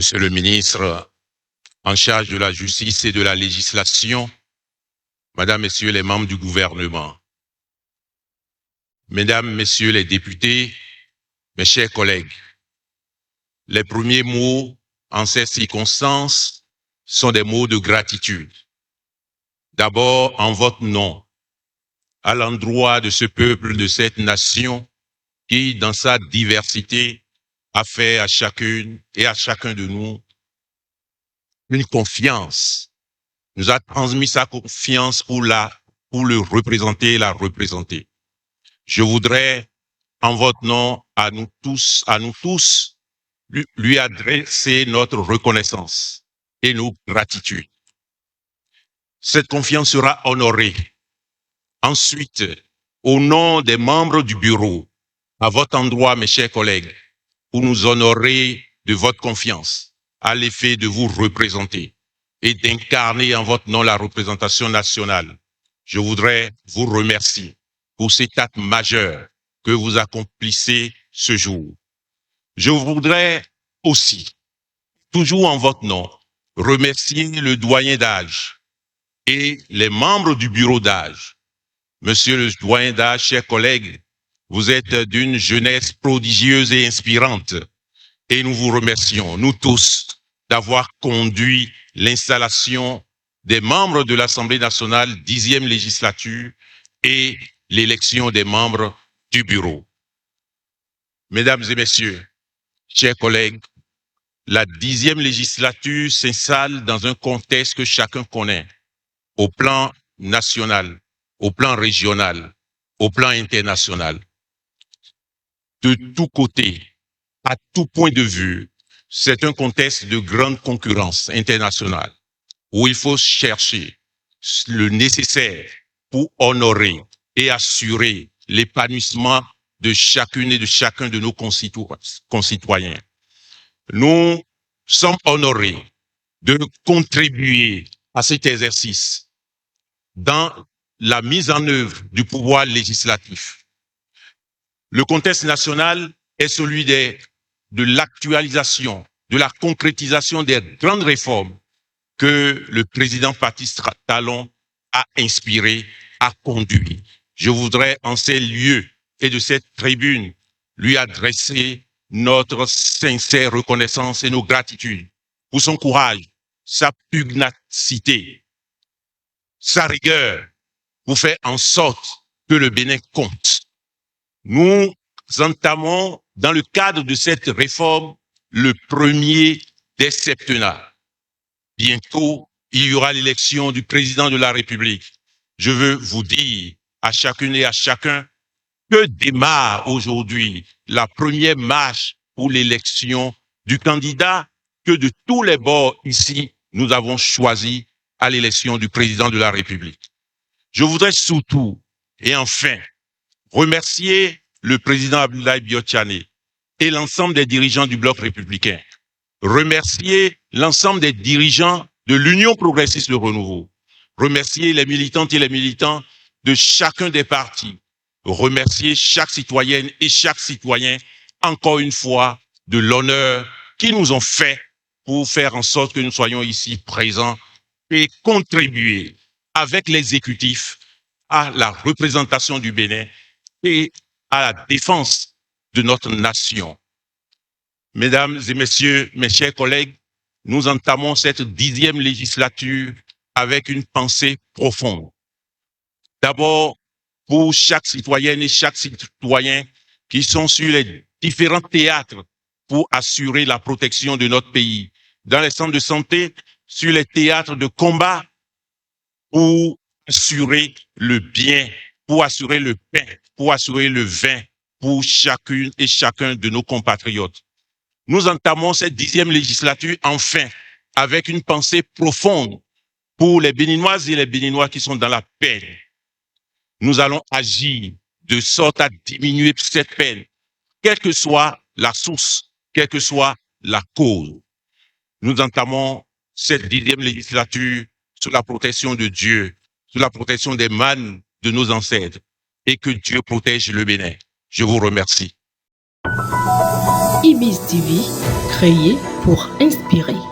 Monsieur le ministre en charge de la justice et de la législation, Madame, Messieurs les membres du gouvernement, Mesdames, Messieurs les députés, mes chers collègues, les premiers mots en ces circonstances sont des mots de gratitude. D'abord, en votre nom, à l'endroit de ce peuple, de cette nation qui, dans sa diversité, a fait à chacune et à chacun de nous une confiance, nous a transmis sa confiance pour le représenter et la représenter. Je voudrais, en votre nom, à nous tous, lui adresser notre reconnaissance et nos gratitudes. Cette confiance sera honorée. Ensuite, au nom des membres du bureau, à votre endroit, mes chers collègues, pour nous honorer de votre confiance, à l'effet de vous représenter et d'incarner en votre nom la représentation nationale, je voudrais vous remercier pour cet acte majeur que vous accomplissez ce jour. Je voudrais aussi, toujours en votre nom, remercier le doyen d'âge et les membres du bureau d'âge. Monsieur le doyen d'âge, chers collègues, vous êtes d'une jeunesse prodigieuse et inspirante et nous vous remercions, nous tous, d'avoir conduit l'installation des membres de l'Assemblée nationale 10e législature et l'élection des membres du bureau. Mesdames et messieurs, chers collègues, la 10e législature s'installe dans un contexte que chacun connaît, au plan national, au plan régional, au plan international. De tous côtés, à tout point de vue, c'est un contexte de grande concurrence internationale où il faut chercher le nécessaire pour honorer et assurer l'épanouissement de chacune et de chacun de nos concitoyens. Nous sommes honorés de contribuer à cet exercice dans la mise en œuvre du pouvoir législatif. Le contexte national est celui de l'actualisation, de la concrétisation des grandes réformes que le président Patrice Talon a inspiré, a conduit. Je voudrais en ces lieux et de cette tribune lui adresser notre sincère reconnaissance et nos gratitudes pour son courage, sa pugnacité, sa rigueur pour faire en sorte que le Bénin compte. Nous entamons dans le cadre de cette réforme le premier des septennats. Bientôt, il y aura l'élection du président de la République. Je veux vous dire à chacune et à chacun que démarre aujourd'hui la première marche pour l'élection du candidat que de tous les bords ici, nous avons choisi à l'élection du président de la République. Je voudrais surtout, et enfin, remercier le président Abdoulaye Biotchane et l'ensemble des dirigeants du bloc républicain. Remercier l'ensemble des dirigeants de l'Union progressiste de renouveau. Remercier les militantes et les militants de chacun des partis. Remercier chaque citoyenne et chaque citoyen, encore une fois, de l'honneur qu'ils nous ont fait pour faire en sorte que nous soyons ici présents et contribuer avec l'exécutif à la représentation du Bénin et à la défense de notre nation. Mesdames et messieurs, mes chers collègues, nous entamons cette 10e législature avec une pensée profonde. D'abord, pour chaque citoyenne et chaque citoyen qui sont sur les différents théâtres pour assurer la protection de notre pays, dans les centres de santé, sur les théâtres de combat, pour assurer le bien, pour assurer le pain, pour assurer le vin pour chacune et chacun de nos compatriotes. Nous entamons cette 10e législature enfin avec une pensée profonde pour les Béninoises et les Béninois qui sont dans la peine. Nous allons agir de sorte à diminuer cette peine, quelle que soit la source, quelle que soit la cause. Nous entamons cette 10e législature sous la protection de Dieu, sous la protection des mânes de nos ancêtres, et que Dieu protège le Bénin. Je vous remercie. IBIS TV, créé pour inspirer.